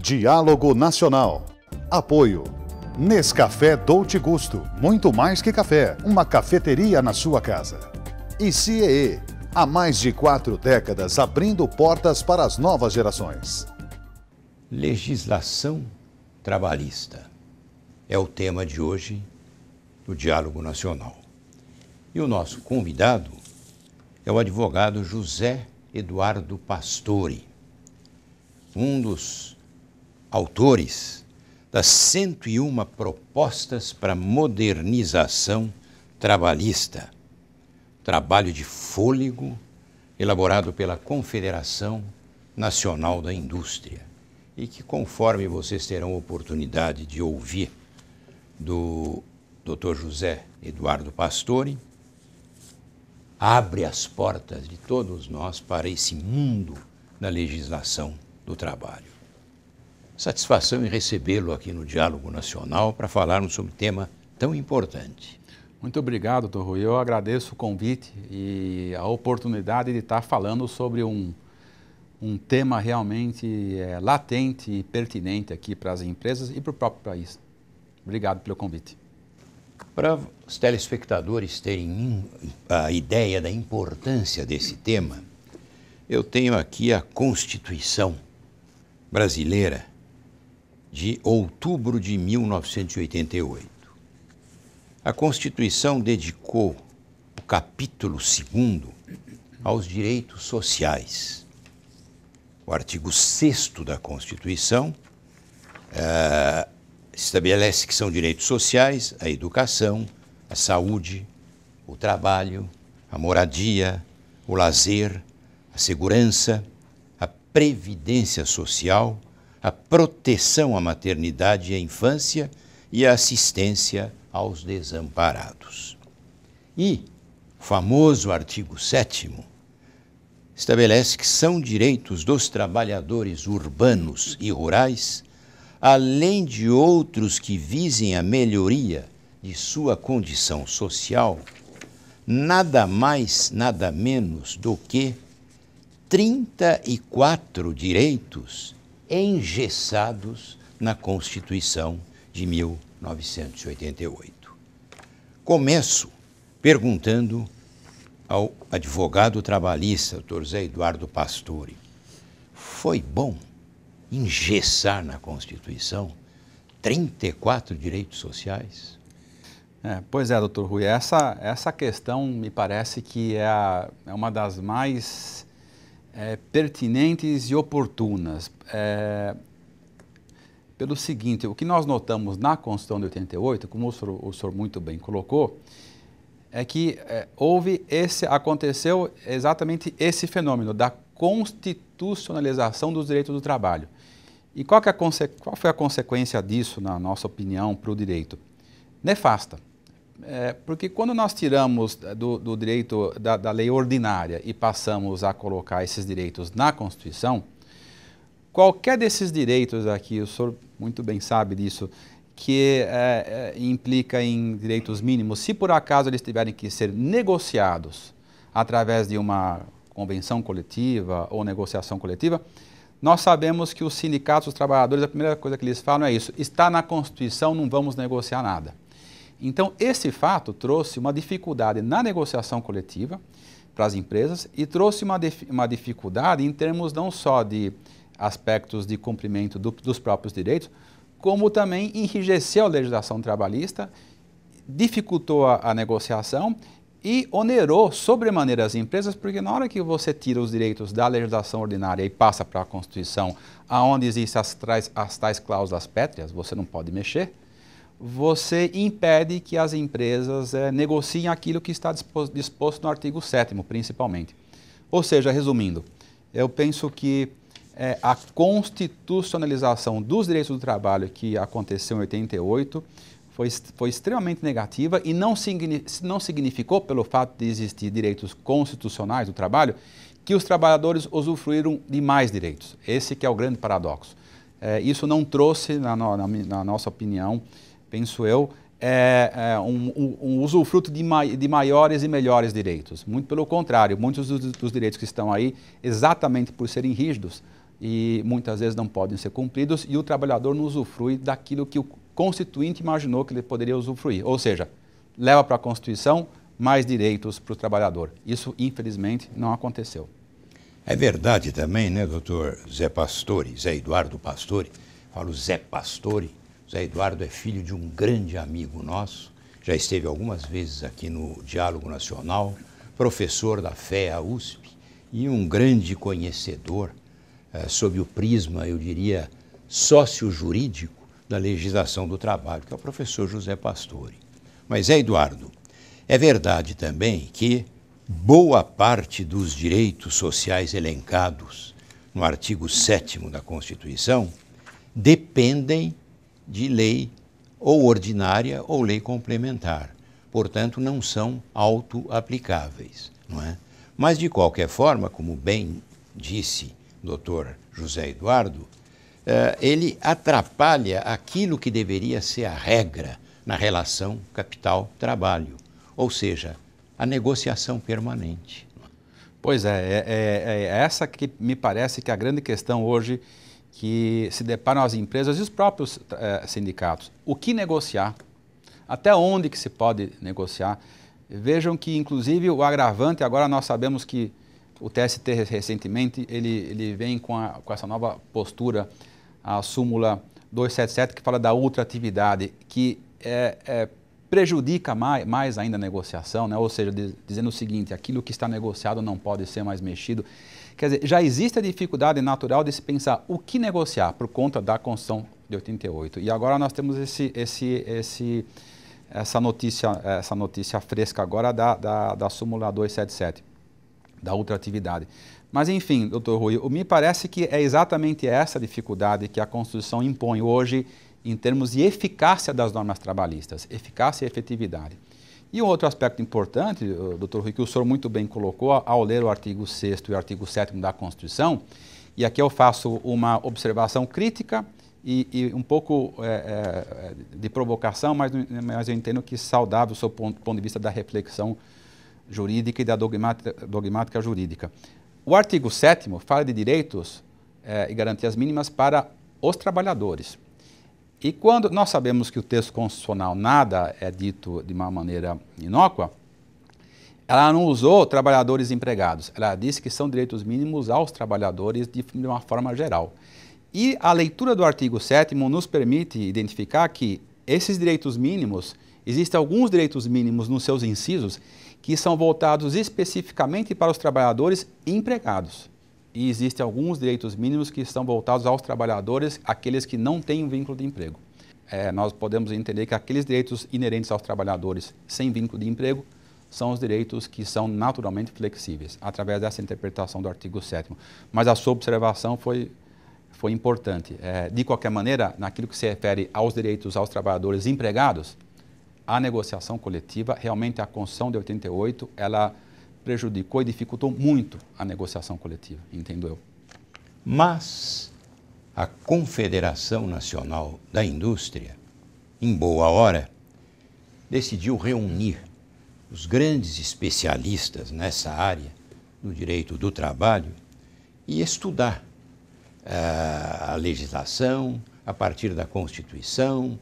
Diálogo Nacional. Apoio. Nescafé Dolce Gusto. Muito mais que café. Uma cafeteria na sua casa. E CIEE. Há mais de 4 décadas abrindo portas para as novas gerações. Legislação trabalhista é o tema de hoje do Diálogo Nacional. E o nosso convidado é o advogado José Eduardo Pastore, um dos autores das 101 propostas para modernização trabalhista, trabalho de fôlego elaborado pela Confederação Nacional da Indústria e que, conforme vocês terão oportunidade de ouvir do Dr. José Eduardo Pastore, abre as portas de todos nós para esse mundo da legislação do trabalho. Satisfação em recebê-lo aqui no Diálogo Nacional para falarmos sobre um tema tão importante. Muito obrigado, Dr. Rui. Eu agradeço o convite e a oportunidade de estar falando sobre um tema realmente latente e pertinente aqui para as empresas e para o próprio país. Obrigado pelo convite. Para os telespectadores terem a ideia da importância desse tema, eu tenho aqui a Constituição brasileira de outubro de 1988. A Constituição dedicou o capítulo 2º aos direitos sociais. O artigo 6º da Constituição estabelece que são direitos sociais a educação, a saúde, o trabalho, a moradia, o lazer, a segurança, a previdência social, a proteção à maternidade e à infância e a assistência aos desamparados. E o famoso artigo 7º estabelece que são direitos dos trabalhadores urbanos e rurais, além de outros que visem a melhoria de sua condição social, nada mais, nada menos do que 34 direitos engessados na Constituição de 1988. Começo perguntando ao advogado trabalhista, Dr. José Eduardo Pastore, foi bom engessar na Constituição 34 direitos sociais? Pois é, doutor Rui, essa questão me parece que é uma das mais pertinentes e oportunas. Pelo seguinte, o que nós notamos na Constituição de 88, como o senhor muito bem colocou, é que aconteceu exatamente esse fenômeno da constitucionalização dos direitos do trabalho. E qual foi a consequência disso, na nossa opinião, para o direito? Nefasta. Porque quando nós tiramos do direito da lei ordinária e passamos a colocar esses direitos na Constituição, qualquer desses direitos aqui, o senhor muito bem sabe disso, que implica em direitos mínimos, se por acaso eles tiverem que ser negociados através de uma convenção coletiva ou negociação coletiva, nós sabemos que os sindicatos, os trabalhadores, a primeira coisa que eles falam é isso: está na Constituição, não vamos negociar nada. Então, esse fato trouxe uma dificuldade na negociação coletiva para as empresas e trouxe uma dificuldade em termos não só de aspectos de cumprimento dos próprios direitos, como também enrijeceu a legislação trabalhista, dificultou a negociação e onerou sobremaneira as empresas, porque na hora que você tira os direitos da legislação ordinária e passa para a Constituição, onde existem as tais cláusulas pétreas, você não pode mexer, você impede que as empresas negociem aquilo que está disposto no artigo 7º, principalmente. Ou seja, resumindo, eu penso que a constitucionalização dos direitos do trabalho que aconteceu em 88 foi extremamente negativa e não significou, pelo fato de existir direitos constitucionais do trabalho, que os trabalhadores usufruíram de mais direitos. Esse que é o grande paradoxo. Isso não trouxe, na nossa opinião, penso eu, um usufruto de maiores e melhores direitos. Muito pelo contrário, muitos dos direitos que estão aí, exatamente por serem rígidos, e muitas vezes não podem ser cumpridos e o trabalhador não usufrui daquilo que o constituinte imaginou que ele poderia usufruir. Ou seja, leva para a Constituição mais direitos para o trabalhador. Isso, infelizmente, não aconteceu. É verdade também, né, doutor Zé Pastore, Zé Eduardo Pastore, falo Zé Pastore, Zé Eduardo é filho de um grande amigo nosso, já esteve algumas vezes aqui no Diálogo Nacional, professor da FEA USP e um grande conhecedor sob o prisma, eu diria, sócio-jurídico da legislação do trabalho, que é o professor José Pastore. Mas, Zé Eduardo, é verdade também que boa parte dos direitos sociais elencados no artigo 7º da Constituição dependem de lei ou ordinária ou lei complementar. Portanto, não são auto-aplicáveis, não é? Mas, de qualquer forma, como bem disse o doutor José Eduardo, ele atrapalha aquilo que deveria ser a regra na relação capital-trabalho, ou seja, a negociação permanente. Pois é essa que me parece que é a grande questão hoje que se deparam as empresas e os próprios sindicatos. O que negociar? Até onde que se pode negociar? Vejam que, inclusive, o agravante, agora nós sabemos que o TST recentemente, ele vem com essa nova postura, a súmula 277, que fala da ultratividade, que prejudica mais ainda a negociação, né? Ou seja, dizendo o seguinte, aquilo que está negociado não pode ser mais mexido. Quer dizer, já existe a dificuldade natural de se pensar o que negociar por conta da Constituição de 88. E agora nós temos essa notícia fresca agora da súmula 277, da ultratividade. Mas, enfim, doutor Rui, me parece que é exatamente essa dificuldade que a Constituição impõe hoje em termos de eficácia das normas trabalhistas, eficácia e efetividade. E um outro aspecto importante, doutor Rui, que o senhor muito bem colocou ao ler o artigo 6º e o artigo 7º da Constituição, e aqui eu faço uma observação crítica e um pouco de provocação, mas eu entendo que saudável do seu ponto de vista da reflexão jurídica e da dogmática jurídica. O artigo 7º fala de direitos e garantias mínimas para os trabalhadores. E quando nós sabemos que o texto constitucional nada é dito de uma maneira inócua, ela não usou trabalhadores empregados, ela disse que são direitos mínimos aos trabalhadores de uma forma geral. E a leitura do artigo 7º nos permite identificar que esses direitos mínimos, existem alguns direitos mínimos nos seus incisos que são voltados especificamente para os trabalhadores empregados. E existem alguns direitos mínimos que estão voltados aos trabalhadores, aqueles que não têm um vínculo de emprego. Nós podemos entender que aqueles direitos inerentes aos trabalhadores sem vínculo de emprego são os direitos que são naturalmente flexíveis, através dessa interpretação do artigo 7º. Mas a sua observação foi importante. De qualquer maneira, naquilo que se refere aos direitos aos trabalhadores empregados, a negociação coletiva, realmente a Constituição de 88, ela prejudicou e dificultou muito a negociação coletiva, entendo eu. Mas a Confederação Nacional da Indústria, em boa hora, decidiu reunir os grandes especialistas nessa área do direito do trabalho e estudar a legislação a partir da Constituição,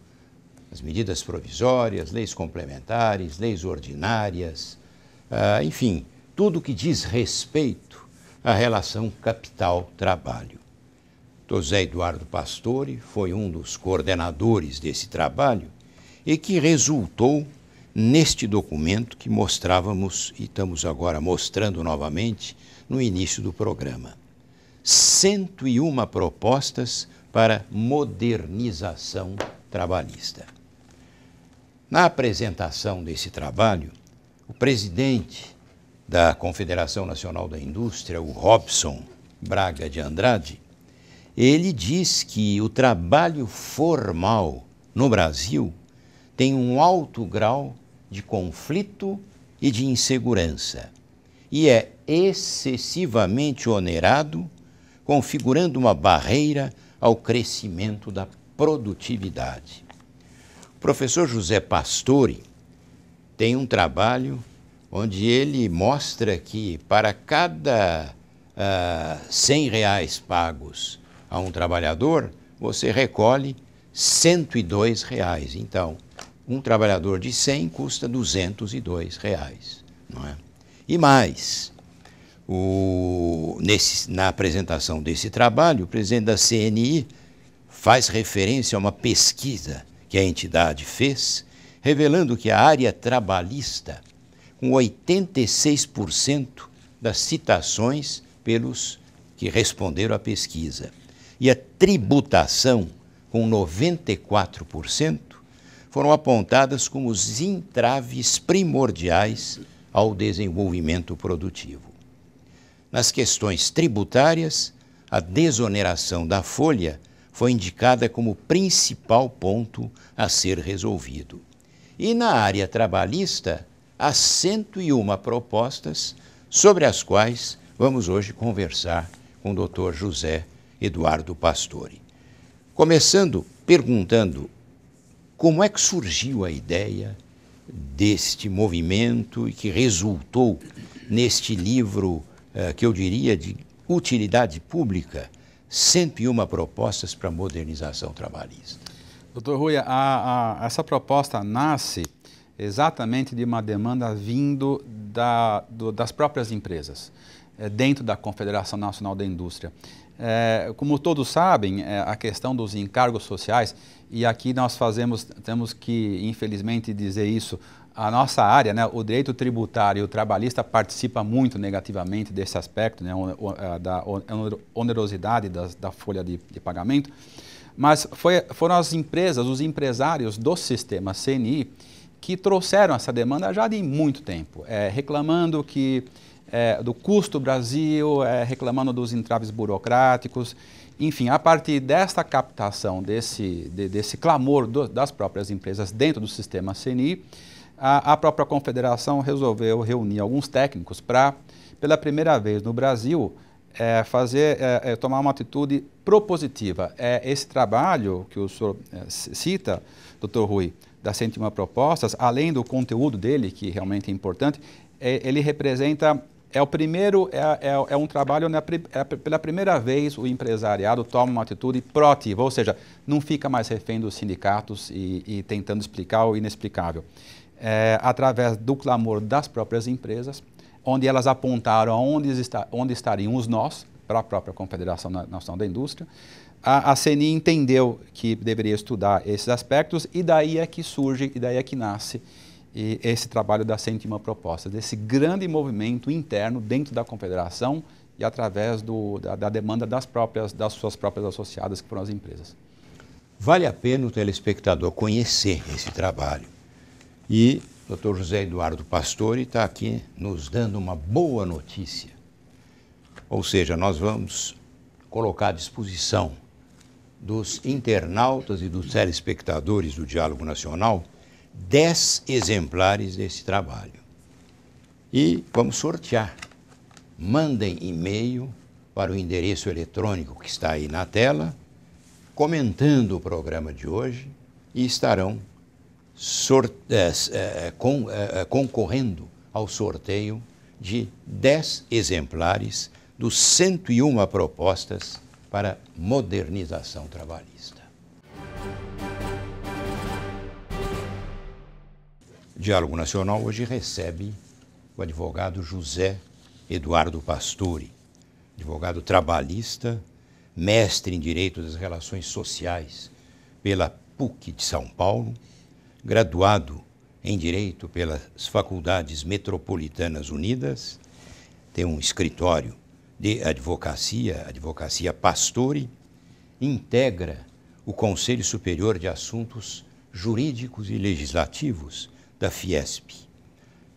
as medidas provisórias, leis complementares, leis ordinárias, enfim, tudo que diz respeito à relação capital-trabalho. José Eduardo Pastore foi um dos coordenadores desse trabalho e que resultou neste documento que mostrávamos e estamos agora mostrando novamente no início do programa. 101 propostas para modernização trabalhista. Na apresentação desse trabalho, o presidente da Confederação Nacional da Indústria, o Robson Braga de Andrade, ele diz que o trabalho formal no Brasil tem um alto grau de conflito e de insegurança e é excessivamente onerado, configurando uma barreira ao crescimento da produtividade. O professor José Pastore tem um trabalho onde ele mostra que para cada R$100 pagos a um trabalhador, você recolhe R$102. Então, um trabalhador de 100 custa R$202, não é? E mais, na apresentação desse trabalho, o presidente da CNI faz referência a uma pesquisa que a entidade fez, revelando que a área trabalhista, com 86% das citações pelos que responderam à pesquisa, e a tributação, com 94%, foram apontadas como os entraves primordiais ao desenvolvimento produtivo. Nas questões tributárias, a desoneração da folha foi indicada como principal ponto a ser resolvido. E na área trabalhista, há 101 propostas sobre as quais vamos hoje conversar com o Dr. José Eduardo Pastore. Começando perguntando como é que surgiu a ideia deste movimento e que resultou neste livro que eu diria de utilidade pública, 101 propostas para a modernização trabalhista. Doutor Rui, essa proposta nasce exatamente de uma demanda vindo das próprias empresas, dentro da Confederação Nacional da Indústria. Como todos sabem, a questão dos encargos sociais, e aqui nós temos que, infelizmente, dizer isso, a nossa área, né, o direito tributário e o trabalhista participa muito negativamente desse aspecto, né, da onerosidade da folha de pagamento, mas foram as empresas, os empresários do sistema CNI que trouxeram essa demanda já de muito tempo, reclamando do custo Brasil, reclamando dos entraves burocráticos. Enfim, a partir desta captação, desse clamor das próprias empresas dentro do sistema CNI, a própria Confederação resolveu reunir alguns técnicos para, pela primeira vez no Brasil, tomar uma atitude propositiva. Esse trabalho que o senhor cita, doutor Rui, das 101 propostas, além do conteúdo dele, que realmente é importante, ele representa... É um trabalho onde pela primeira vez o empresariado toma uma atitude proativa, ou seja, não fica mais refém dos sindicatos e tentando explicar o inexplicável. Através do clamor das próprias empresas, onde elas apontaram onde estariam os nós, para a própria Confederação Nacional da Indústria, a CNI entendeu que deveria estudar esses aspectos e daí é que surge, e daí é que nasce esse trabalho das 101 propostas, desse grande movimento interno dentro da Confederação e através da demanda das suas próprias associadas, que foram as empresas. Vale a pena o telespectador conhecer esse trabalho. E o Dr. José Eduardo Pastore está aqui nos dando uma boa notícia. Ou seja, nós vamos colocar à disposição dos internautas e dos telespectadores do Diálogo Nacional 10 exemplares desse trabalho. E vamos sortear. Mandem e-mail para o endereço eletrônico que está aí na tela, comentando o programa de hoje, e estarão concorrendo ao sorteio de 10 exemplares dos 101 propostas para modernização trabalhista. O Diálogo Nacional hoje recebe o advogado José Eduardo Pastore, advogado trabalhista, mestre em Direito das Relações Sociais pela PUC de São Paulo, graduado em Direito pelas Faculdades Metropolitanas Unidas, tem um escritório de Advocacia Pastore, integra o Conselho Superior de Assuntos Jurídicos e Legislativos da Fiesp,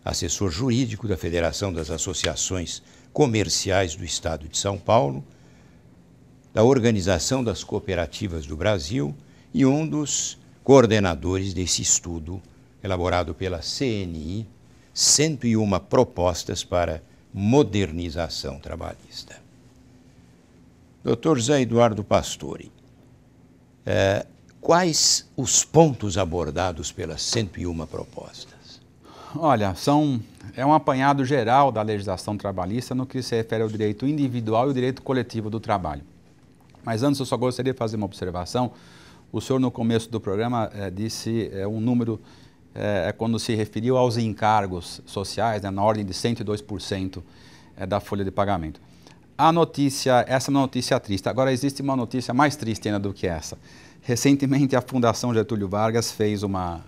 assessor jurídico da Federação das Associações Comerciais do Estado de São Paulo, da Organização das Cooperativas do Brasil e um dos coordenadores desse estudo elaborado pela CNI, 101 propostas para modernização trabalhista. Dr. José Eduardo Pastore, quais os pontos abordados pelas 101 propostas? Olha, é um apanhado geral da legislação trabalhista no que se refere ao direito individual e ao direito coletivo do trabalho. Mas antes eu só gostaria de fazer uma observação. O senhor no começo do programa disse um número, quando se referiu aos encargos sociais, né, na ordem de 102% da folha de pagamento. Essa é uma notícia triste. Agora existe uma notícia mais triste ainda do que essa. Recentemente a Fundação Getúlio Vargas fez uma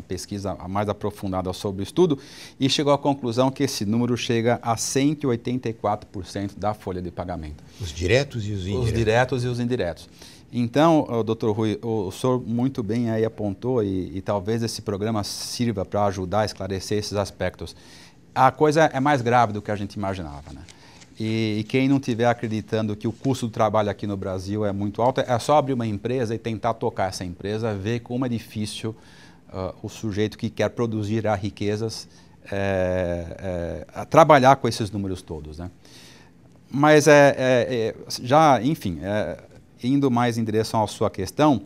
pesquisa mais aprofundada sobre o estudo e chegou à conclusão que esse número chega a 184% da folha de pagamento. Os diretos e os indiretos. Os diretos e os indiretos. Então, doutor Rui, o senhor muito bem aí apontou e talvez esse programa sirva para ajudar a esclarecer esses aspectos. A coisa é mais grave do que a gente imaginava, né? E quem não estiver acreditando que o custo do trabalho aqui no Brasil é muito alto, é só abrir uma empresa e tentar tocar essa empresa, ver como é difícil o sujeito que quer produzir riquezas trabalhar com esses números todos, né? Mas já, enfim, indo mais em direção à sua questão,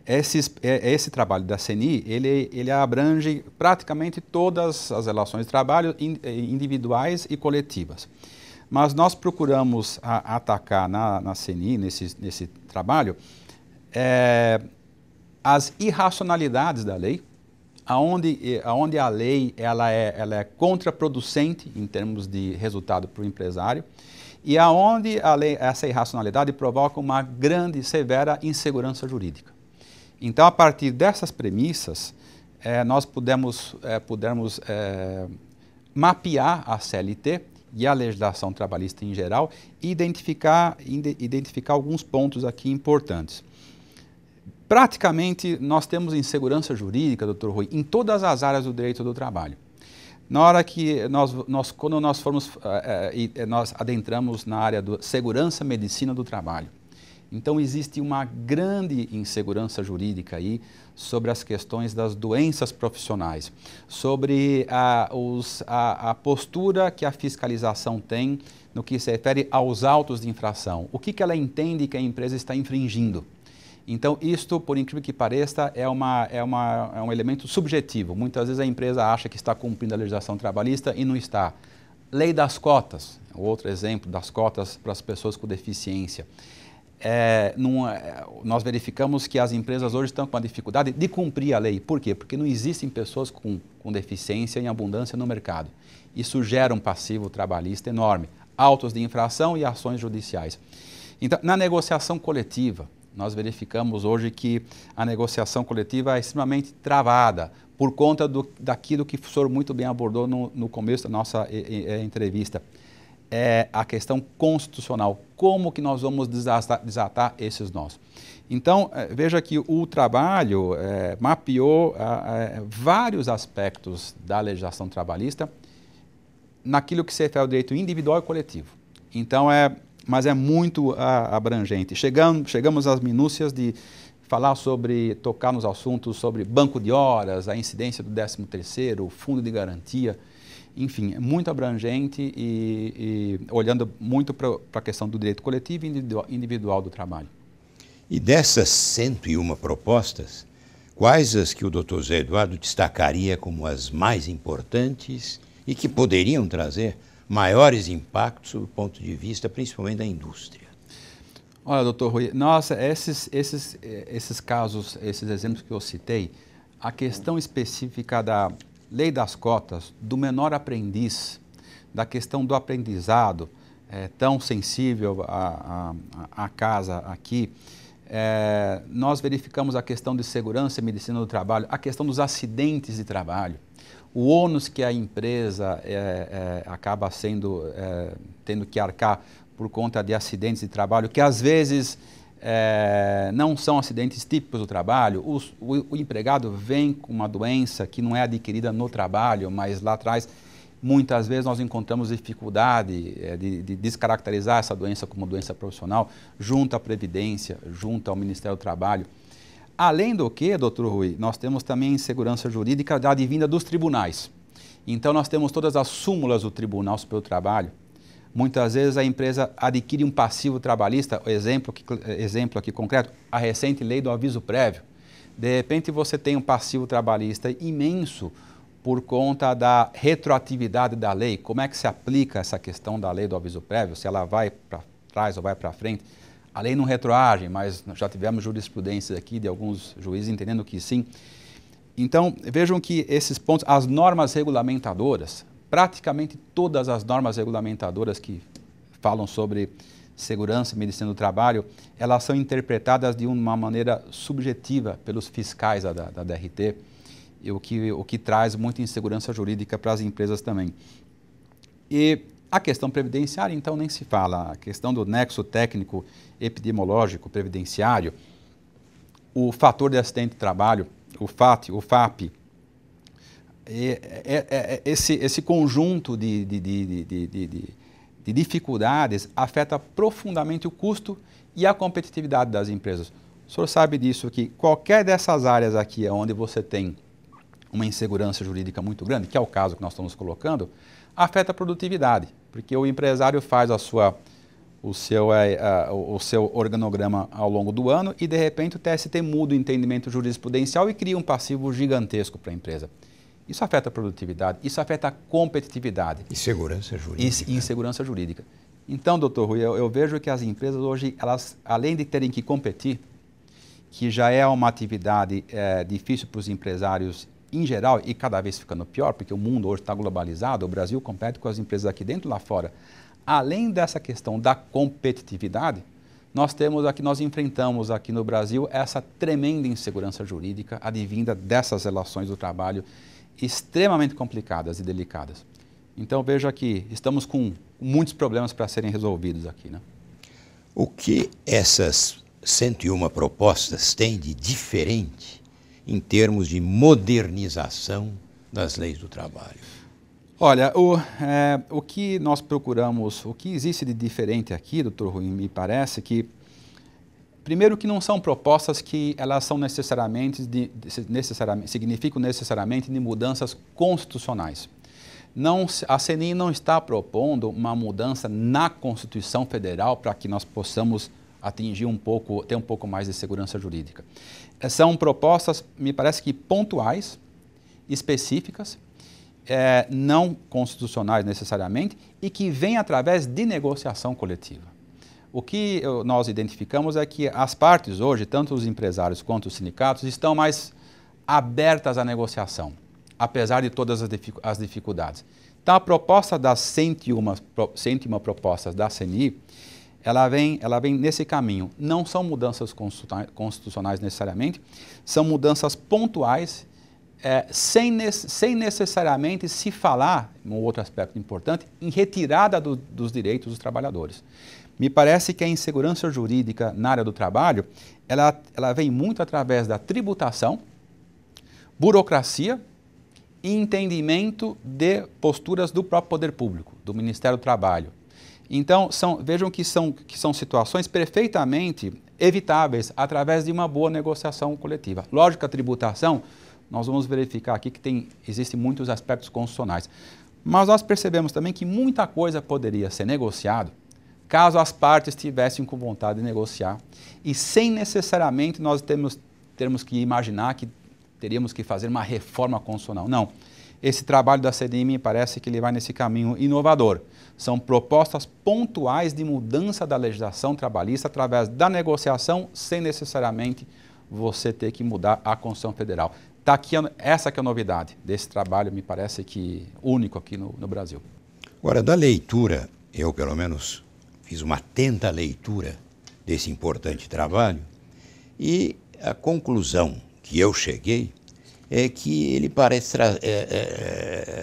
esse trabalho da CNI, ele abrange praticamente todas as relações de trabalho individuais e coletivas. Mas nós procuramos atacar na CNI, nesse trabalho, as irracionalidades da lei, aonde a lei ela é contraproducente em termos de resultado para o empresário, e aonde essa irracionalidade provoca uma grande e severa insegurança jurídica. Então, a partir dessas premissas, nós pudermos mapear a CLT e a legislação trabalhista em geral e identificar alguns pontos aqui importantes. Praticamente, nós temos insegurança jurídica, doutor Rui, em todas as áreas do direito do trabalho. Na hora que quando nós adentramos na área da segurança e medicina do trabalho, então existe uma grande insegurança jurídica aí sobre as questões das doenças profissionais, sobre a postura que a fiscalização tem no que se refere aos autos de infração. O que ela entende que a empresa está infringindo? Então, isto, por incrível que pareça, é um elemento subjetivo. Muitas vezes a empresa acha que está cumprindo a legislação trabalhista e não está. Lei das cotas, outro exemplo das cotas para as pessoas com deficiência. Nós verificamos que as empresas hoje estão com a dificuldade de cumprir a lei. Por quê? Porque não existem pessoas com deficiência em abundância no mercado. Isso gera um passivo trabalhista enorme, autos de infração e ações judiciais. Então, na negociação coletiva, nós verificamos hoje que a negociação coletiva é extremamente travada por conta daquilo que o senhor muito bem abordou no começo da nossa entrevista. É a questão constitucional, como que nós vamos desatar esses nós. Então, veja que o trabalho mapeou vários aspectos da legislação trabalhista naquilo que se refere ao direito individual e coletivo. Então, mas é muito abrangente. Chegamos às minúcias de falar tocar nos assuntos sobre banco de horas, a incidência do 13º, o fundo de garantia. Enfim, é muito abrangente e olhando muito para a questão do direito coletivo e individual do trabalho. E dessas 101 propostas, quais as que o Dr. Zé Eduardo destacaria como as mais importantes e que poderiam trazer maiores impactos do ponto de vista, principalmente da indústria? Olha, doutor Rui, nossa, esses casos, esses exemplos que eu citei, a questão específica da lei das cotas, do menor aprendiz, da questão do aprendizado, tão sensível à casa aqui, nós verificamos a questão de segurança e medicina do trabalho, a questão dos acidentes de trabalho, o ônus que a empresa acaba tendo que arcar por conta de acidentes de trabalho, que às vezes não são acidentes típicos do trabalho. O empregado vem com uma doença que não é adquirida no trabalho, mas lá atrás, muitas vezes nós encontramos dificuldade de descaracterizar essa doença como doença profissional, junto à Previdência, junto ao Ministério do Trabalho. Além do que, doutor Rui, nós temos também insegurança jurídica da advinda dos tribunais. Então, nós temos todas as súmulas do Tribunal Superior do Trabalho. Muitas vezes a empresa adquire um passivo trabalhista, exemplo aqui concreto, a recente lei do aviso prévio. De repente você tem um passivo trabalhista imenso, por conta da retroatividade da lei. Como é que se aplica essa questão da lei do aviso prévio, se ela vai para trás ou vai para frente? A lei não retroage, mas já tivemos jurisprudência aqui de alguns juízes entendendo que sim. Então, vejam que esses pontos, as normas regulamentadoras, praticamente todas as normas regulamentadoras que falam sobre segurança e medicina do trabalho, elas são interpretadas de uma maneira subjetiva pelos fiscais da DRT, o que traz muita insegurança jurídica para as empresas também. E a questão previdenciária, então, nem se fala. A questão do nexo técnico epidemiológico previdenciário, o fator de acidente de trabalho, o FAP, esse conjunto de dificuldades afeta profundamente o custo e a competitividade das empresas. O senhor sabe disso, que qualquer dessas áreas aqui onde você tem uma insegurança jurídica muito grande, que é o caso que nós estamos colocando, afeta a produtividade, porque o empresário faz o seu organograma ao longo do ano e, de repente, o TST muda o entendimento jurisprudencial e cria um passivo gigantesco para a empresa. Isso afeta a produtividade, isso afeta a competitividade. E segurança jurídica. E insegurança jurídica. Então, doutor Rui, eu vejo que as empresas hoje, elas, além de terem que competir, que já é uma atividade difícil para os empresários em geral e cada vez ficando pior, porque o mundo hoje está globalizado, o Brasil compete com as empresas aqui dentro e lá fora. Além dessa questão da competitividade, nós enfrentamos aqui no Brasil essa tremenda insegurança jurídica advinda dessas relações do trabalho extremamente complicadas e delicadas. Então veja que estamos com muitos problemas para serem resolvidos aqui, né? O que essas 101 propostas têm de diferente em termos de modernização das leis do trabalho? Olha, o que nós procuramos, o que existe de diferente aqui, doutor Rui, me parece que, primeiro, que não são propostas que elas são significam necessariamente de mudanças constitucionais. A CNI não está propondo uma mudança na Constituição Federal para que nós possamos atingir ter um pouco mais de segurança jurídica. São propostas, me parece que pontuais, específicas, não constitucionais necessariamente, e que vêm através de negociação coletiva. O que nós identificamos é que as partes hoje, tanto os empresários quanto os sindicatos, estão mais abertas à negociação, apesar de todas as dificuldades. Então, a proposta das 101 propostas da CNI, ela vem nesse caminho. Não são mudanças constitucionais necessariamente, são mudanças pontuais, sem necessariamente se falar, um outro aspecto importante, em retirada dos direitos dos trabalhadores. Me parece que a insegurança jurídica na área do trabalho, ela vem muito através da tributação, burocracia e entendimento de posturas do próprio poder público, do Ministério do Trabalho. Então, vejam que são situações perfeitamente evitáveis através de uma boa negociação coletiva. Lógico que a tributação, nós vamos verificar aqui que existem muitos aspectos constitucionais. Mas nós percebemos também que muita coisa poderia ser negociado caso as partes tivessem com vontade de negociar e sem necessariamente nós termos que imaginar que teríamos que fazer uma reforma constitucional. Não. Esse trabalho da CNI me parece que ele vai nesse caminho inovador. São propostas pontuais de mudança da legislação trabalhista através da negociação, sem necessariamente você ter que mudar a Constituição Federal. Tá aqui, essa que é a novidade desse trabalho, me parece que único aqui no Brasil. Agora, da leitura, eu pelo menos fiz uma atenta leitura desse importante trabalho e a conclusão que eu cheguei é que ele parece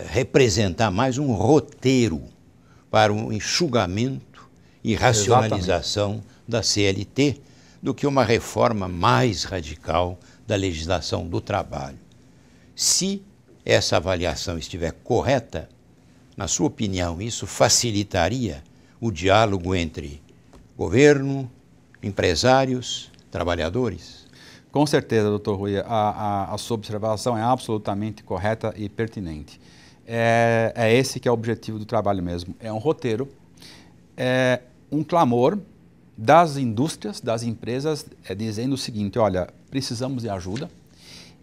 representar mais um roteiro para um enxugamento e racionalização da CLT do que uma reforma mais radical da legislação do trabalho. Se essa avaliação estiver correta, na sua opinião, isso facilitaria o diálogo entre governo, empresários, trabalhadores? Com certeza, doutor Rui, a sua observação é absolutamente correta e pertinente. É esse que é o objetivo do trabalho mesmo. É um roteiro, é um clamor das indústrias, das empresas, dizendo o seguinte: olha, precisamos de ajuda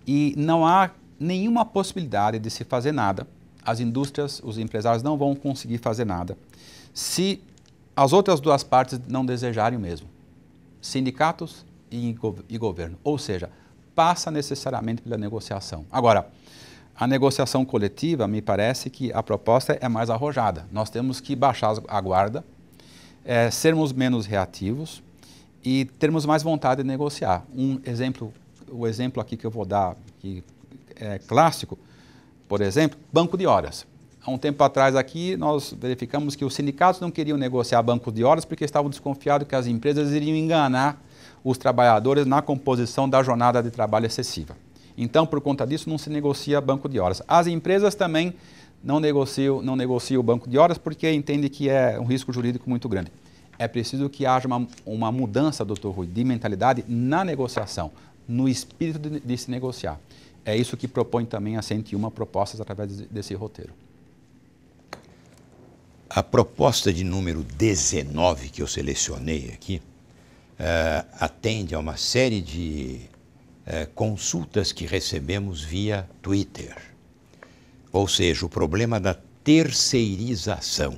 e não há nenhuma possibilidade de se fazer nada, as indústrias, os empresários não vão conseguir fazer nada se as outras duas partes não desejarem o mesmo, sindicatos e governo. Ou seja, passa necessariamente pela negociação. Agora, a negociação coletiva, me parece que a proposta é mais arrojada. Nós temos que baixar a guarda, sermos menos reativos e termos mais vontade de negociar. O exemplo aqui que eu vou dar, que é clássico, por exemplo, banco de horas. Há um tempo atrás aqui, nós verificamos que os sindicatos não queriam negociar banco de horas porque estavam desconfiados que as empresas iriam enganar os trabalhadores na composição da jornada de trabalho excessiva. Então, por conta disso, não se negocia banco de horas. As empresas também não negociam o banco de horas porque entendem que é um risco jurídico muito grande. É preciso que haja uma mudança, doutor Rui, de mentalidade na negociação, no espírito de se negociar. É isso que propõe também as 101 propostas através desse roteiro. A proposta de número 19 que eu selecionei aqui atende a uma série de consultas que recebemos via Twitter. Ou seja, o problema da terceirização.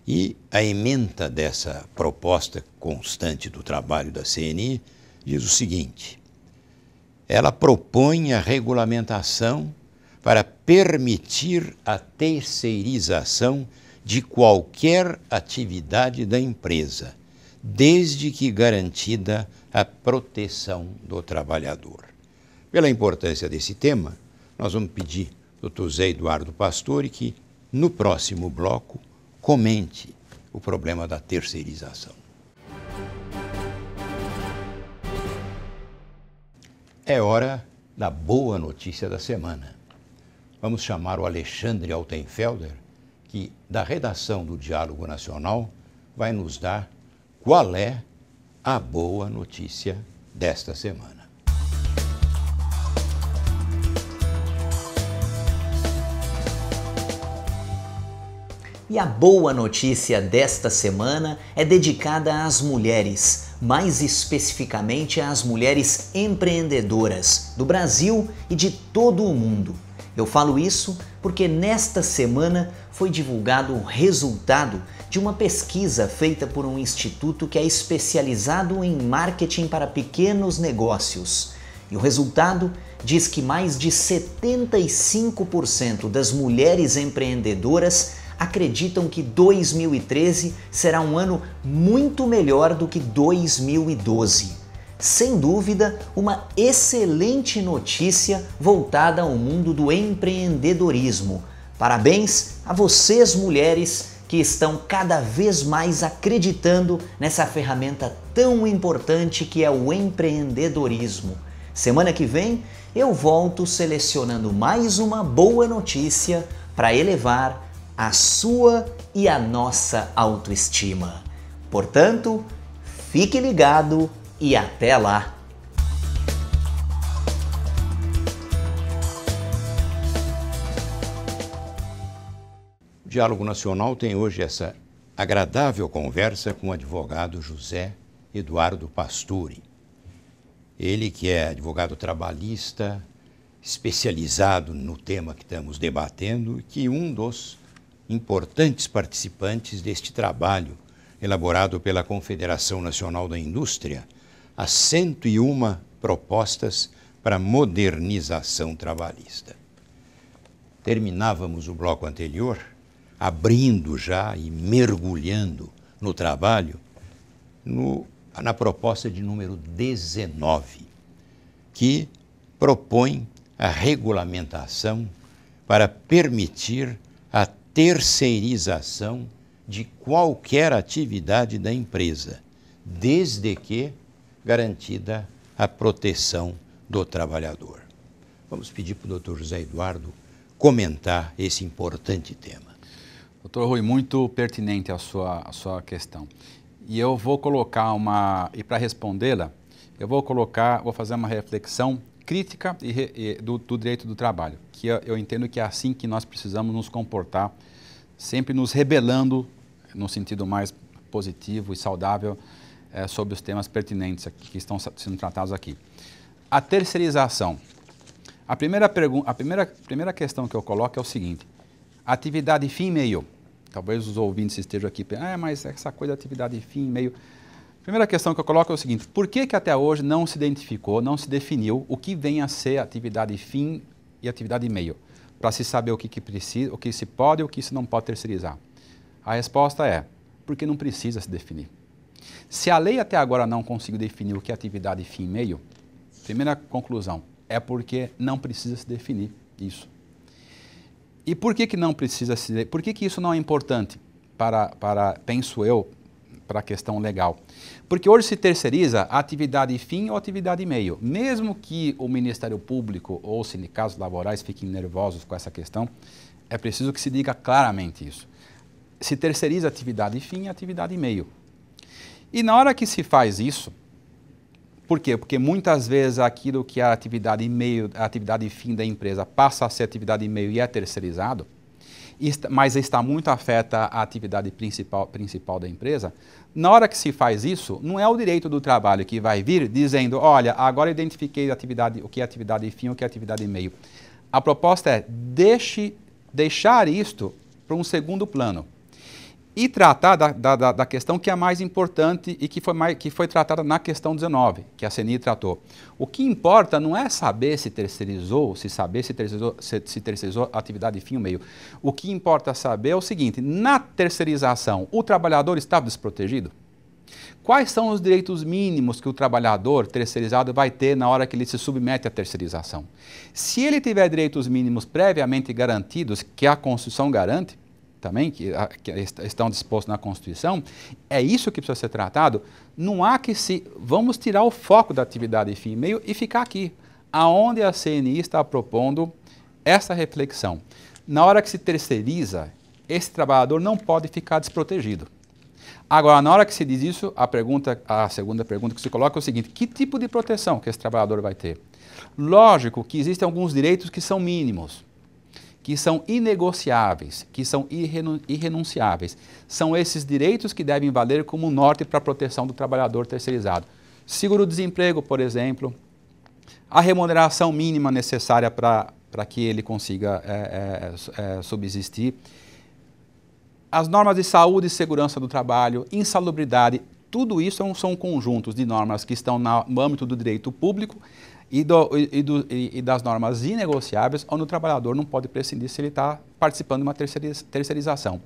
E a ementa dessa proposta constante do trabalho da CNI diz o seguinte: ela propõe a regulamentação para permitir a terceirização de qualquer atividade da empresa, desde que garantida a proteção do trabalhador. Pela importância desse tema, nós vamos pedir ao Dr. Zé Eduardo Pastore que, no próximo bloco, comente o problema da terceirização. É hora da boa notícia da semana. Vamos chamar o Alexandre Altenfelder, que, da redação do Diálogo Nacional, vai nos dar qual é a boa notícia desta semana. E a boa notícia desta semana é dedicada às mulheres, mais especificamente às mulheres empreendedoras do Brasil e de todo o mundo. Eu falo isso porque nesta semana foi divulgado o resultado de uma pesquisa feita por um instituto que é especializado em marketing para pequenos negócios. E o resultado diz que mais de 75% das mulheres empreendedoras acreditam que 2013 será um ano muito melhor do que 2012. Sem dúvida, uma excelente notícia voltada ao mundo do empreendedorismo. Parabéns a vocês, mulheres, que estão cada vez mais acreditando nessa ferramenta tão importante que é o empreendedorismo. Semana que vem eu volto selecionando mais uma boa notícia para elevar a sua e a nossa autoestima. Portanto, fique ligado e até lá! O Diálogo Nacional tem hoje essa agradável conversa com o advogado José Eduardo Pastore. Ele que é advogado trabalhista, especializado no tema que estamos debatendo, e que um dos importantes participantes deste trabalho elaborado pela Confederação Nacional da Indústria, as 101 propostas para modernização trabalhista. Terminávamos o bloco anterior abrindo já e mergulhando no trabalho na proposta de número 19, que propõe a regulamentação para permitir a terceirização de qualquer atividade da empresa, desde que garantida a proteção do trabalhador. Vamos pedir para o Dr. José Eduardo comentar esse importante tema. Doutor Rui, muito pertinente a sua questão. E eu vou colocar e para respondê-la, vou fazer uma reflexão crítica do direito do trabalho, que eu entendo que é assim que nós precisamos nos comportar, sempre nos rebelando no sentido mais positivo e saudável sobre os temas pertinentes que estão sendo tratados aqui. A terceirização. A primeira questão que eu coloco é o seguinte: atividade fim e meio. Talvez os ouvintes estejam aqui pensando, mas essa coisa de atividade fim e meio. A primeira questão que eu coloco é o seguinte: por que até hoje não se identificou, não se definiu o que vem a ser atividade fim e atividade meio? Para se saber o que precisa, o que se pode e o que se não pode terceirizar. A resposta é, porque não precisa se definir. Se a lei até agora não conseguiu definir o que é atividade fim e meio, primeira conclusão, é porque não precisa se definir isso. E por que não precisa se definir? Por que isso não é importante penso eu, para a questão legal? Porque hoje se terceiriza a atividade fim ou atividade meio. Mesmo que o Ministério Público ou os sindicatos laborais fiquem nervosos com essa questão, é preciso que se diga claramente isso. Se terceiriza atividade fim e atividade meio. E na hora que se faz isso, por quê? Porque muitas vezes aquilo que é a atividade meio, a atividade fim da empresa passa a ser atividade meio e é terceirizado, mas está muito afeta a atividade principal da empresa. Na hora que se faz isso, não é o direito do trabalho que vai vir dizendo, olha, agora identifiquei o que é atividade fim e o que é atividade meio. A proposta é deixar isto para um segundo plano e tratar da questão que é mais importante e que foi tratada na questão 19, que a CNI tratou. O que importa não é saber se terceirizou, se terceirizou a atividade fim ou meio. O que importa saber é o seguinte: na terceirização, o trabalhador estava desprotegido? Quais são os direitos mínimos que o trabalhador terceirizado vai ter na hora que ele se submete à terceirização? Se ele tiver direitos mínimos previamente garantidos, que a Constituição garante, também, que estão dispostos na Constituição, é isso que precisa ser tratado. Não há que vamos tirar o foco da atividade fim e meio e ficar aqui, aonde a CNI está propondo essa reflexão. Na hora que se terceiriza, esse trabalhador não pode ficar desprotegido. Agora, na hora que se diz isso, a segunda pergunta que se coloca é o seguinte: que tipo de proteção que esse trabalhador vai ter? Lógico que existem alguns direitos que são mínimos, que são inegociáveis, que são irrenunciáveis. São esses direitos que devem valer como norte para a proteção do trabalhador terceirizado. Seguro-desemprego, por exemplo, a remuneração mínima necessária para que ele consiga subsistir, as normas de saúde e segurança do trabalho, insalubridade, tudo isso são conjuntos de normas que estão no âmbito do direito público e das normas inegociáveis, onde o trabalhador não pode prescindir se ele está participando de uma terceirização.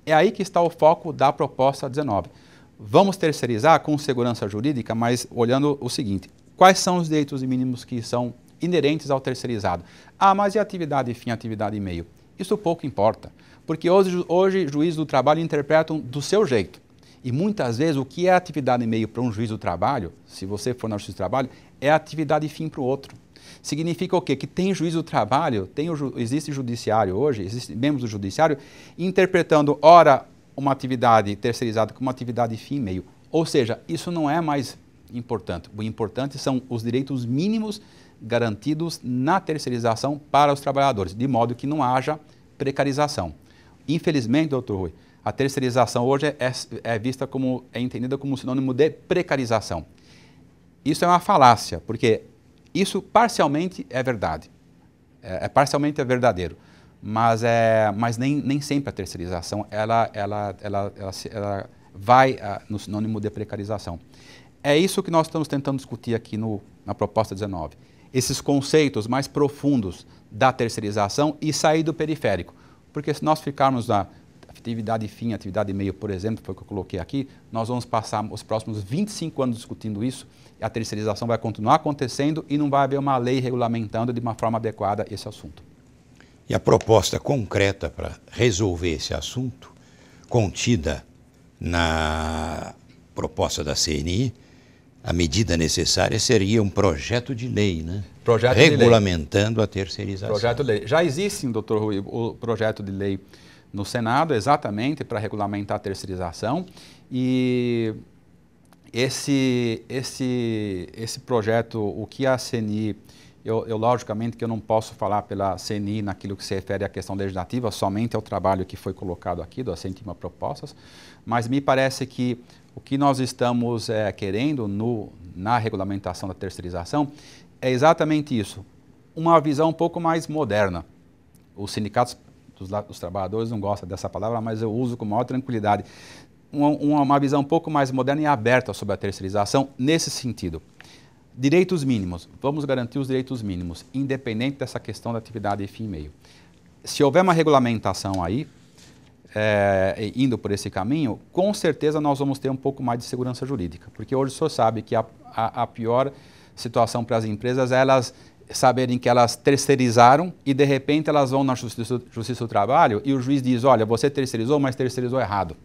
É aí que está o foco da proposta 19. Vamos terceirizar com segurança jurídica, mas olhando o seguinte: quais são os direitos mínimos que são inerentes ao terceirizado? Ah, mas e atividade fim, atividade meio? Isso pouco importa, porque hoje juízes do trabalho interpretam do seu jeito. E muitas vezes o que é atividade meio para um juiz do trabalho, se você for na justiça do trabalho, é atividade fim para o outro. Significa o quê? Que tem juiz do trabalho, existe judiciário hoje, existem membros do judiciário interpretando, ora, uma atividade terceirizada como uma atividade fim e meio. Ou seja, isso não é mais importante. O importante são os direitos mínimos garantidos na terceirização para os trabalhadores, de modo que não haja precarização. Infelizmente, doutor Rui, a terceirização hoje é entendida como sinônimo de precarização. Isso é uma falácia, porque isso parcialmente é verdade, parcialmente é verdadeiro, mas nem sempre a terceirização ela vai no sinônimo de precarização. É isso que nós estamos tentando discutir aqui na proposta 19. Esses conceitos mais profundos da terceirização e sair do periférico. Porque se nós ficarmos na atividade fim, atividade meio, por exemplo, foi o que eu coloquei aqui, nós vamos passar os próximos 25 anos discutindo isso, e a terceirização vai continuar acontecendo e não vai haver uma lei regulamentando de uma forma adequada esse assunto. E a proposta concreta para resolver esse assunto, contida na proposta da CNI, a medida necessária seria um projeto de lei, né? Regulamentando a terceirização. Projeto de lei. Já existe, doutor Rui, o projeto de lei no Senado, exatamente para regulamentar a terceirização, e esse projeto, o que a CNI, eu logicamente que eu não posso falar pela CNI naquilo que se refere à questão legislativa, somente ao trabalho que foi colocado aqui, das 101 propostas, mas me parece que o que nós estamos querendo na regulamentação da terceirização é exatamente isso, uma visão um pouco mais moderna. Os sindicatos dos trabalhadores não gostam dessa palavra, mas eu uso com maior tranquilidade. Uma visão um pouco mais moderna e aberta sobre a terceirização nesse sentido. Direitos mínimos. Vamos garantir os direitos mínimos, independente dessa questão da atividade fim e meio. Se houver uma regulamentação aí, indo por esse caminho, com certeza nós vamos ter um pouco mais de segurança jurídica. Porque hoje o senhor sabe que a pior situação para as empresas é elas saberem que elas terceirizaram e de repente elas vão na Justiça do Trabalho e o juiz diz, olha, você terceirizou, mas terceirizou errado.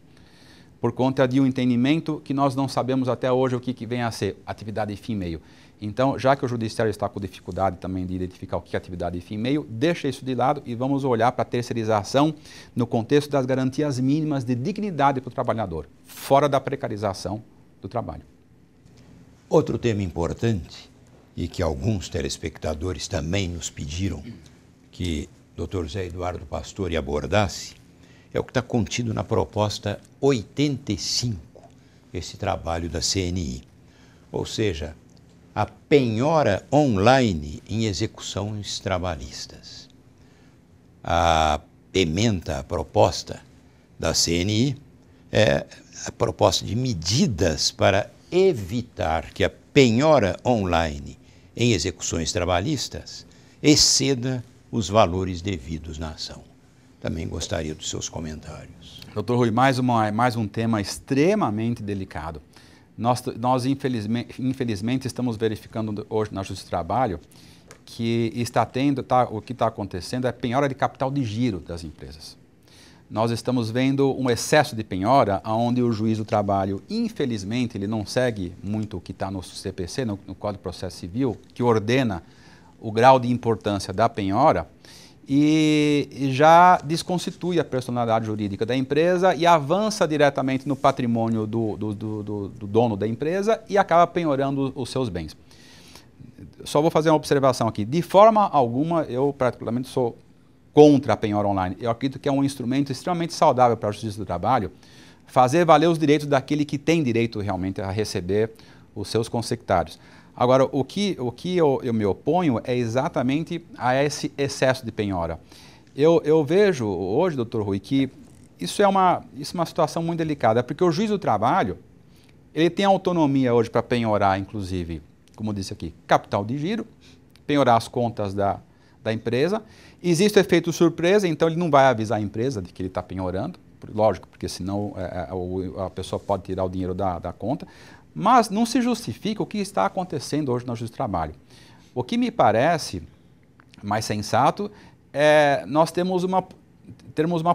Por conta de um entendimento que nós não sabemos até hoje o que vem a ser atividade fim e meio. Então, já que o judiciário está com dificuldade também de identificar o que é atividade fim e meio, deixa isso de lado e vamos olhar para a terceirização no contexto das garantias mínimas de dignidade para o trabalhador, fora da precarização do trabalho. Outro tema importante e que alguns telespectadores também nos pediram que o Dr. Zé Eduardo Pastore abordasse, é o que está contido na proposta 85, esse trabalho da CNI. Ou seja, a penhora online em execuções trabalhistas. A ementa, a proposta da CNI é a proposta de medidas para evitar que a penhora online em execuções trabalhistas exceda os valores devidos na ação. Também gostaria dos seus comentários. Doutor Rui, mais um tema extremamente delicado. Nós infelizmente, estamos verificando hoje na Justiça do Trabalho que o que está acontecendo é a penhora de capital de giro das empresas. Nós estamos vendo um excesso de penhora, onde o juiz do trabalho, infelizmente, ele não segue muito o que está no CPC, no Código de Processo Civil, que ordena o grau de importância da penhora, e já desconstitui a personalidade jurídica da empresa e avança diretamente no patrimônio do dono da empresa e acaba penhorando os seus bens. Só vou fazer uma observação aqui. De forma alguma, eu particularmente sou contra a penhora online. Eu acredito que é um instrumento extremamente saudável para a Justiça do Trabalho fazer valer os direitos daquele que tem direito realmente a receber os seus consectários. Agora, o que eu me oponho é exatamente a esse excesso de penhora. Eu vejo hoje, doutor Rui, que isso é uma situação muito delicada, porque o juiz do trabalho, ele tem autonomia hoje para penhorar, inclusive, como disse aqui, capital de giro, penhorar as contas da empresa. Existe o efeito surpresa, então ele não vai avisar a empresa de que ele está penhorando, lógico, porque senão a pessoa pode tirar o dinheiro da conta. Mas não se justifica o que está acontecendo hoje na Justiça do Trabalho. O que me parece mais sensato é nós termos uma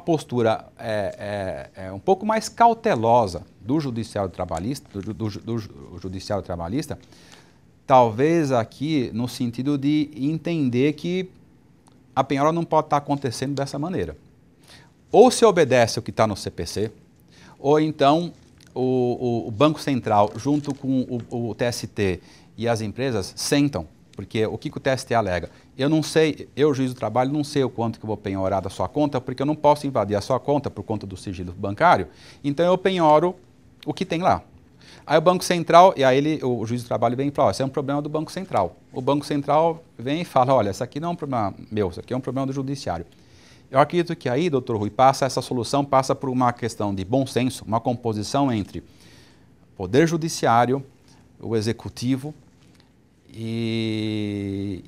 postura um pouco mais cautelosa do Judiciário Trabalhista, do Judiciário Trabalhista, talvez aqui no sentido de entender que a penhora não pode estar acontecendo dessa maneira. Ou se obedece o que está no CPC, ou então o Banco Central, junto com o TST e as empresas, sentam, porque o que o TST alega? Eu não sei, juiz do trabalho, não sei o quanto que eu vou penhorar da sua conta, porque eu não posso invadir a sua conta por conta do sigilo bancário, então eu penhoro o que tem lá. Aí o Banco Central, e aí o juiz do trabalho vem e fala, esse é um problema do Banco Central. O Banco Central vem e fala, olha, isso aqui não é um problema meu, isso aqui é um problema do Judiciário. Eu acredito que aí, doutor Rui, essa solução passa por uma questão de bom senso, uma composição entre Poder Judiciário, o Executivo e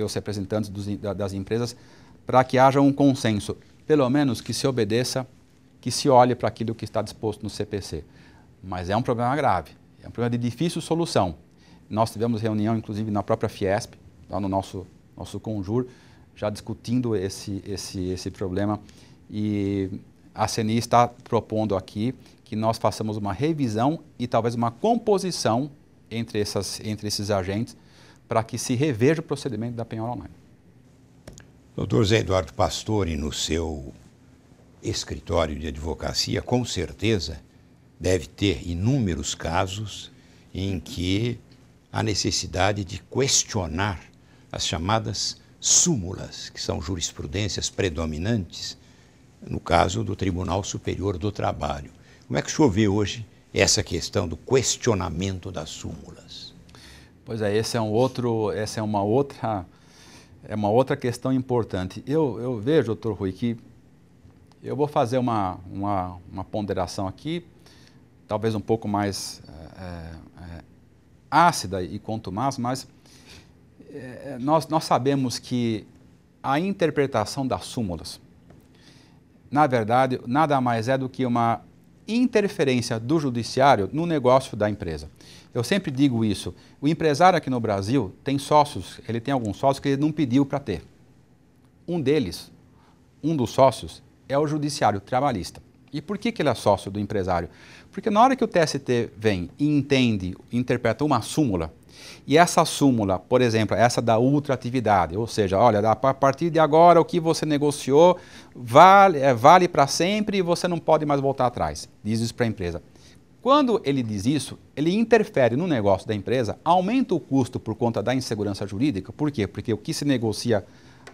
os representantes das empresas, para que haja um consenso, pelo menos que se obedeça, que se olhe para aquilo que está disposto no CPC. Mas é um problema grave, é um problema de difícil solução. Nós tivemos reunião, inclusive, na própria Fiesp, lá no nosso Conjur, já discutindo esse problema, e a CNI está propondo aqui que nós façamos uma revisão e talvez uma composição entre esses agentes para que se reveja o procedimento da penhora online. Doutor Zé Eduardo Pastore, no seu escritório de advocacia, com certeza deve ter inúmeros casos em que há necessidade de questionar as chamadas súmulas, que são jurisprudências predominantes, no caso do Tribunal Superior do Trabalho. Como é que o senhor vê hoje essa questão do questionamento das súmulas? Pois é, essa é uma outra questão importante. Eu vejo, doutor Rui, que eu vou fazer uma ponderação aqui, talvez um pouco mais ácida e contumaz, mas nós sabemos que a interpretação das súmulas, na verdade, nada mais é do que uma interferência do judiciário no negócio da empresa. Eu sempre digo isso, o empresário aqui no Brasil tem sócios, ele tem alguns sócios que ele não pediu para ter. Um dos sócios é o judiciário trabalhista. E por que ele é sócio do empresário? Porque na hora que o TST vem e entende, interpreta uma súmula, e essa súmula, por exemplo, essa da ultratividade, ou seja, olha, a partir de agora o que você negociou vale para sempre e você não pode mais voltar atrás, diz isso para a empresa. Quando ele diz isso, ele interfere no negócio da empresa, aumenta o custo por conta da insegurança jurídica. Por quê? Porque o que se negocia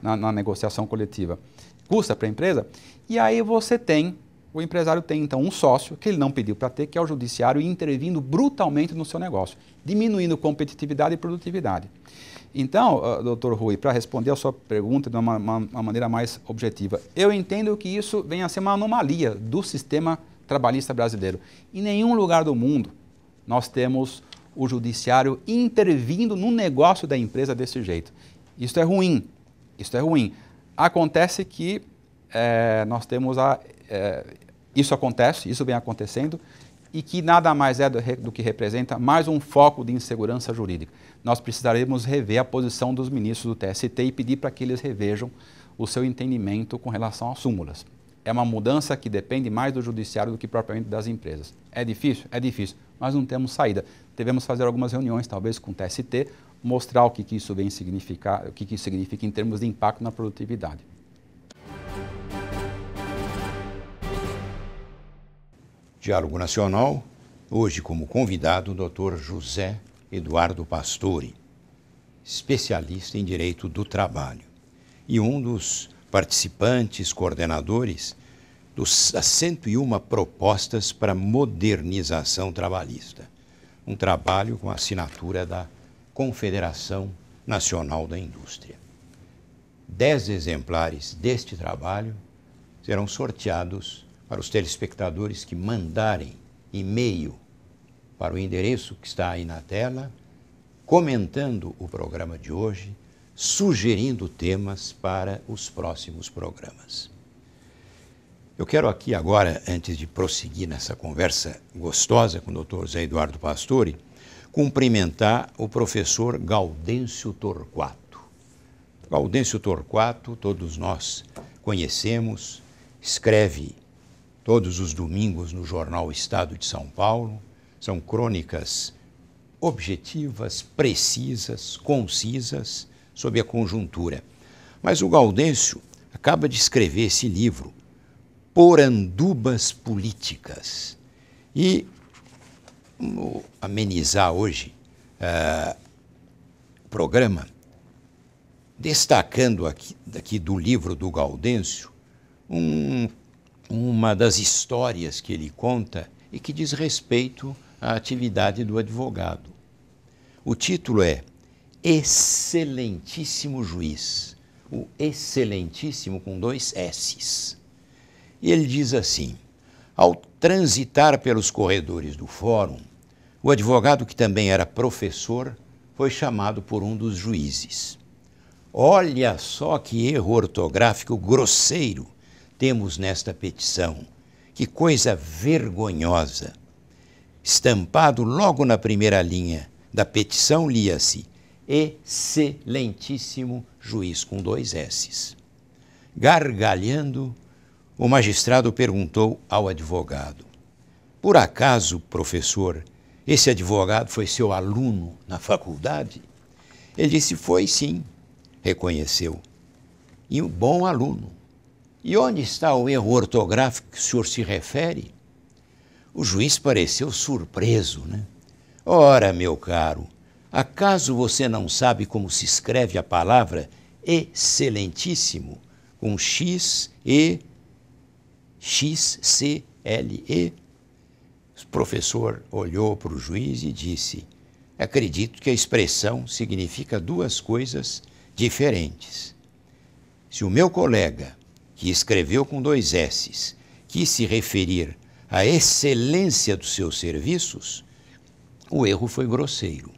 na negociação coletiva custa para a empresa, e aí o empresário tem então um sócio que ele não pediu para ter, que é o judiciário, intervindo brutalmente no seu negócio, diminuindo competitividade e produtividade. Então, doutor Rui, para responder a sua pergunta de uma maneira mais objetiva, eu entendo que isso venha a ser uma anomalia do sistema trabalhista brasileiro. Em nenhum lugar do mundo nós temos o judiciário intervindo no negócio da empresa desse jeito. Isso é ruim, isso é ruim. Acontece que nós temos isso vem acontecendo e que nada mais é do que representa mais um foco de insegurança jurídica. Nós precisaremos rever a posição dos ministros do TST e pedir para que eles revejam o seu entendimento com relação às súmulas. É uma mudança que depende mais do judiciário do que propriamente das empresas. É difícil? É difícil, mas não temos saída. Devemos fazer algumas reuniões, talvez com o TST, mostrar o que isso vem significar, o que isso significa em termos de impacto na produtividade. Diálogo Nacional, hoje como convidado o Dr. José Eduardo Pastore, especialista em Direito do Trabalho e um dos participantes, coordenadores das 101 propostas para modernização trabalhista, um trabalho com a assinatura da Confederação Nacional da Indústria. 10 exemplares deste trabalho serão sorteados para os telespectadores que mandarem e-mail para o endereço que está aí na tela, comentando o programa de hoje, sugerindo temas para os próximos programas. Eu quero aqui agora, antes de prosseguir nessa conversa gostosa com o Dr. José Eduardo Pastore, cumprimentar o professor Gaudêncio Torquato. Gaudêncio Torquato, todos nós conhecemos, escreve todos os domingos no jornal Estado de São Paulo. São crônicas objetivas, precisas, concisas sobre a conjuntura. Mas o Gaudêncio acaba de escrever esse livro, Porandubas Políticas. E vamos amenizar hoje o programa, destacando aqui do livro do Gaudêncio uma das histórias que ele conta e que diz respeito à atividade do advogado. O título é Excelentíssimo Juiz, o excelentíssimo com 2 S's. E ele diz assim: ao transitar pelos corredores do fórum, o advogado, que também era professor, foi chamado por um dos juízes. Olha só que erro ortográfico grosseiro temos nesta petição. Que coisa vergonhosa! Estampado logo na primeira linha da petição lia-se Excelentíssimo Juiz, com 2 S's. Gargalhando, o magistrado perguntou ao advogado: por acaso, professor, esse advogado foi seu aluno na faculdade? Ele disse: foi sim, reconheceu. E um bom aluno. E onde está o erro ortográfico que o senhor se refere? O juiz pareceu surpreso, né? Ora, meu caro, acaso você não sabe como se escreve a palavra excelentíssimo com X, E, X, C, L, E? O professor olhou para o juiz e disse: acredito que a expressão significa duas coisas diferentes. Se o meu colega, que escreveu com 2 S's, quis se referir à excelência dos seus serviços, o erro foi grosseiro.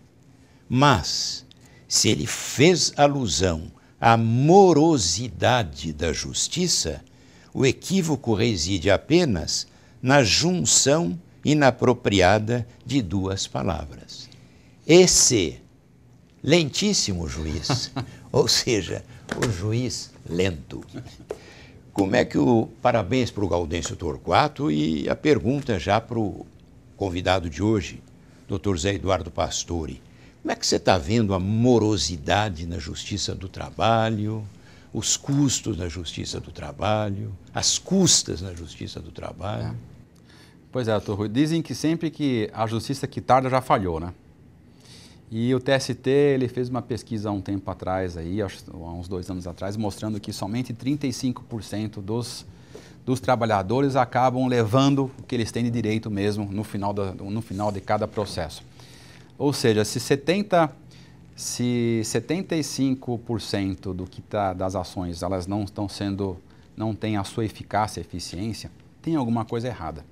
Mas, se ele fez alusão à morosidade da justiça, o equívoco reside apenas na junção inapropriada de 2 palavras. Excelentíssimo juiz, ou seja, o juiz lento. Como é que parabéns para o Gaudêncio Torquato e a pergunta já para o convidado de hoje, Dr. Zé Eduardo Pastore. Como é que você está vendo a morosidade na Justiça do Trabalho, os custos na Justiça do Trabalho, as custas na Justiça do Trabalho? Pois é, doutor Rui, dizem que sempre que a justiça que tarda já falhou, né? E o TST, ele fez uma pesquisa há um tempo atrás, aí, há uns 2 anos atrás, mostrando que somente 35% dos trabalhadores acabam levando o que eles têm de direito mesmo no final de cada processo. Ou seja, se 75% do que das ações elas não têm a sua eficácia e eficiência, tem alguma coisa errada.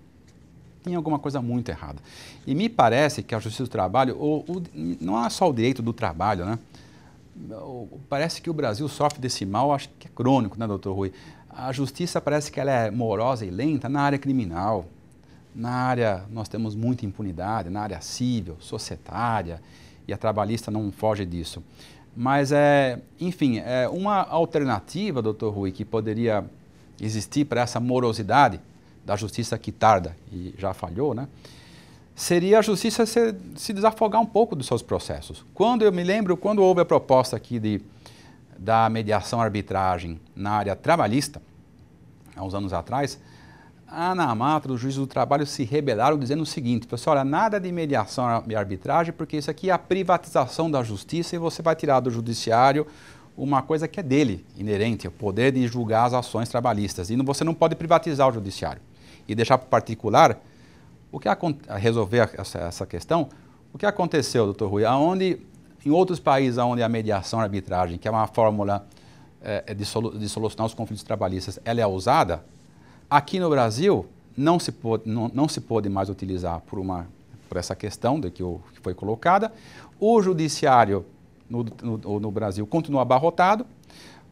Tem alguma coisa muito errada. E me parece que a Justiça do Trabalho, não é só o direito do trabalho, né? Parece que o Brasil sofre desse mal, acho que é crônico, né, doutor Rui? A justiça parece que ela é morosa e lenta na área criminal. Na área, nós temos muita impunidade, na área civil, societária, e a trabalhista não foge disso. Mas, enfim, uma alternativa, doutor Rui, que poderia existir para essa morosidade da justiça que tarda e já falhou, né? Seria a justiça se desafogar um pouco dos seus processos. Eu me lembro, quando houve a proposta aqui da mediação-arbitragem na área trabalhista, há uns anos atrás, a ANAMATRA, os juízes do trabalho se rebelaram dizendo o seguinte: pessoal, olha, nada de mediação e arbitragem, porque isso aqui é a privatização da justiça e você vai tirar do judiciário uma coisa que é dele, inerente, o poder de julgar as ações trabalhistas. E você não pode privatizar o judiciário e deixar para o particular resolver essa questão. O que aconteceu, doutor Rui? Em outros países onde a mediação e arbitragem, que é uma fórmula de solucionar os conflitos trabalhistas, ela é usada, aqui no Brasil não se pôde mais utilizar por essa questão que foi colocada. O judiciário no Brasil continua abarrotado.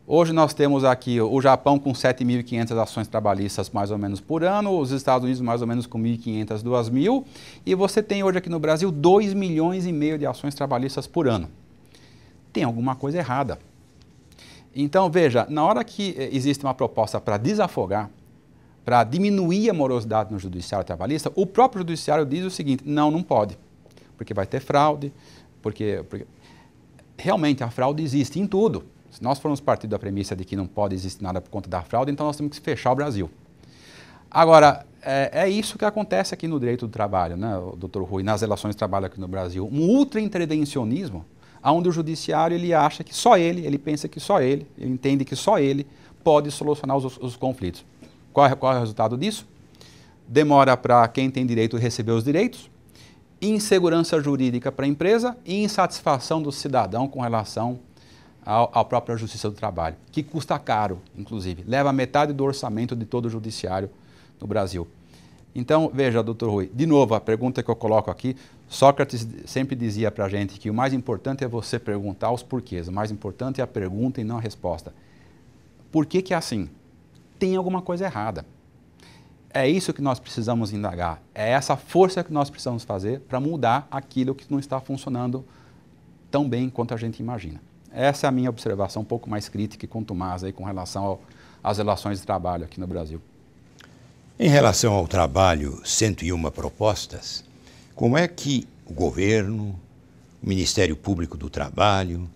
Hoje nós temos aqui o Japão com 7.500 ações trabalhistas mais ou menos por ano, os Estados Unidos mais ou menos com 1.500, 2.000, e você tem hoje aqui no Brasil 2,5 milhões de ações trabalhistas por ano. Tem alguma coisa errada. Então, veja, na hora que existe uma proposta para desafogar, para diminuir a morosidade no judiciário trabalhista, o próprio judiciário diz o seguinte: não pode, porque vai ter fraude, porque realmente a fraude existe em tudo. Se nós formos partir da premissa de que não pode existir nada por conta da fraude, então nós temos que fechar o Brasil. Agora, é isso que acontece aqui no direito do trabalho, né, doutor Rui, nas relações de trabalho aqui no Brasil. Um ultra-intervencionismo, onde o judiciário ele acha que só ele pensa que só ele entende que só ele pode solucionar os conflitos. Qual é o resultado disso? Demora para quem tem direito receber os direitos, insegurança jurídica para a empresa e insatisfação do cidadão com relação à própria Justiça do Trabalho, que custa caro, inclusive, leva metade do orçamento de todo o judiciário no Brasil. Então, veja, doutor Rui, de novo, a pergunta que eu coloco aqui, Sócrates sempre dizia para a gente que o mais importante é você perguntar os porquês, o mais importante é a pergunta e não a resposta. Por que é assim? Tem alguma coisa errada. É isso que nós precisamos indagar, é essa força que nós precisamos fazer para mudar aquilo que não está funcionando tão bem quanto a gente imagina. Essa é a minha observação um pouco mais crítica e contumaz aí com relação às relações de trabalho aqui no Brasil. Em relação ao trabalho, 101 propostas, como é que o governo, o Ministério Público do Trabalho,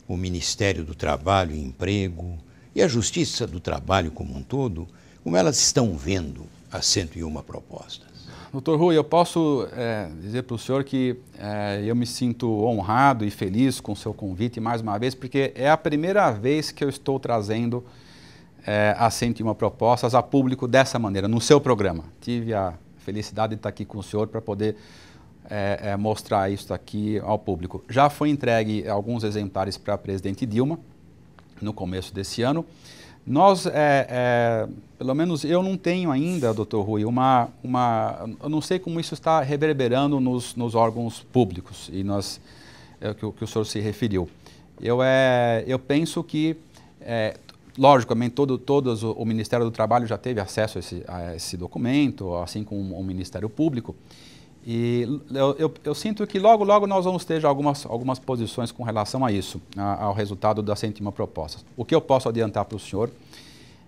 o Ministério do Trabalho e Emprego e a Justiça do Trabalho como um todo, como elas estão vendo as 101 propostas? Doutor Rui, eu posso dizer para o senhor que eu me sinto honrado e feliz com o seu convite mais uma vez, porque é a primeira vez que eu estou trazendo as 101 propostas a público dessa maneira, no seu programa. Tive a felicidade de estar aqui com o senhor para poder mostrar isso aqui ao público. Já foi entregue alguns exemplares para a presidente Dilma, no começo desse ano. Nós, pelo menos eu não tenho ainda, doutor Rui, eu não sei como isso está reverberando nos órgãos públicos e que o senhor se referiu. Eu penso que, logicamente, o Ministério do Trabalho já teve acesso a esse documento, assim como o Ministério Público. E eu sinto que logo nós vamos ter já algumas posições com relação a isso, ao resultado das 101 propostas. O que eu posso adiantar para o senhor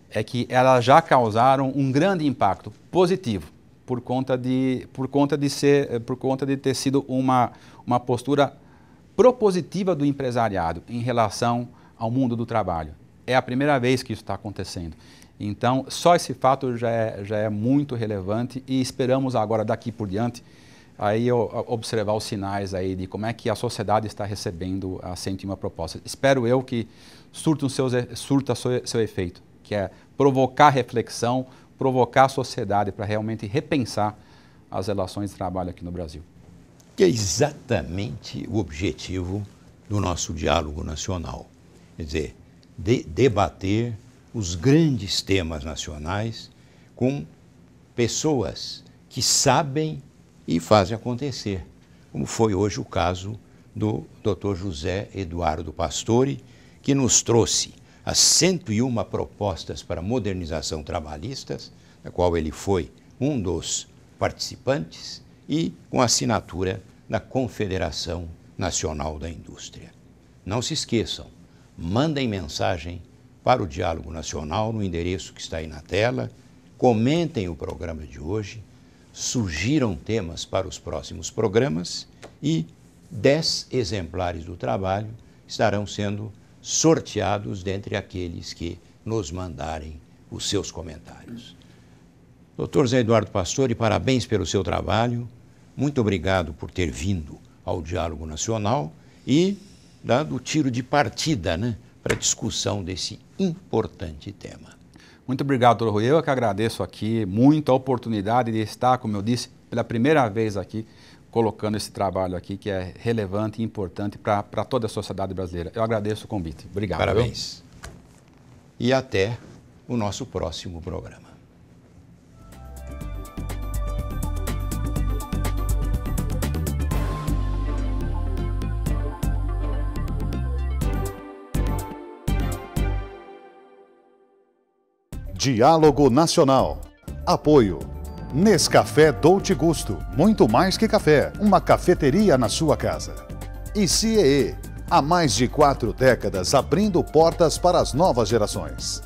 é que elas já causaram um grande impacto positivo por conta de ter sido uma postura propositiva do empresariado em relação ao mundo do trabalho. É a primeira vez que isso está acontecendo. Então, só esse fato já é muito relevante e esperamos agora, daqui por diante, aí observar os sinais aí de como é que a sociedade está recebendo as 101 propostas. Espero eu que surta seu efeito, que é provocar reflexão, provocar a sociedade para realmente repensar as relações de trabalho aqui no Brasil. Que é exatamente o objetivo do nosso diálogo nacional. Quer dizer, debater os grandes temas nacionais com pessoas que sabem e fazem acontecer, como foi hoje o caso do Dr. José Eduardo Pastore, que nos trouxe as 101 propostas para modernização trabalhistas, da qual ele foi um dos participantes, e com a assinatura da Confederação Nacional da Indústria. Não se esqueçam, mandem mensagem para o Diálogo Nacional no endereço que está aí na tela, comentem o programa de hoje, sugiram temas para os próximos programas e 10 exemplares do trabalho estarão sendo sorteados dentre aqueles que nos mandarem os seus comentários. Dr. Zé Eduardo Pastore, parabéns pelo seu trabalho, muito obrigado por ter vindo ao Diálogo Nacional e dado o tiro de partida, né, para a discussão desse importante tema. Muito obrigado, doutor Rui. Eu que agradeço aqui muito a oportunidade de estar, como eu disse, pela primeira vez aqui, colocando esse trabalho aqui que é relevante e importante para toda a sociedade brasileira. Eu agradeço o convite. Obrigado. Parabéns. E até o nosso próximo programa. Diálogo Nacional. Apoio. Nescafé Dolce Gusto. Muito mais que café. Uma cafeteria na sua casa. E CIEE. Há mais de 4 décadas abrindo portas para as novas gerações.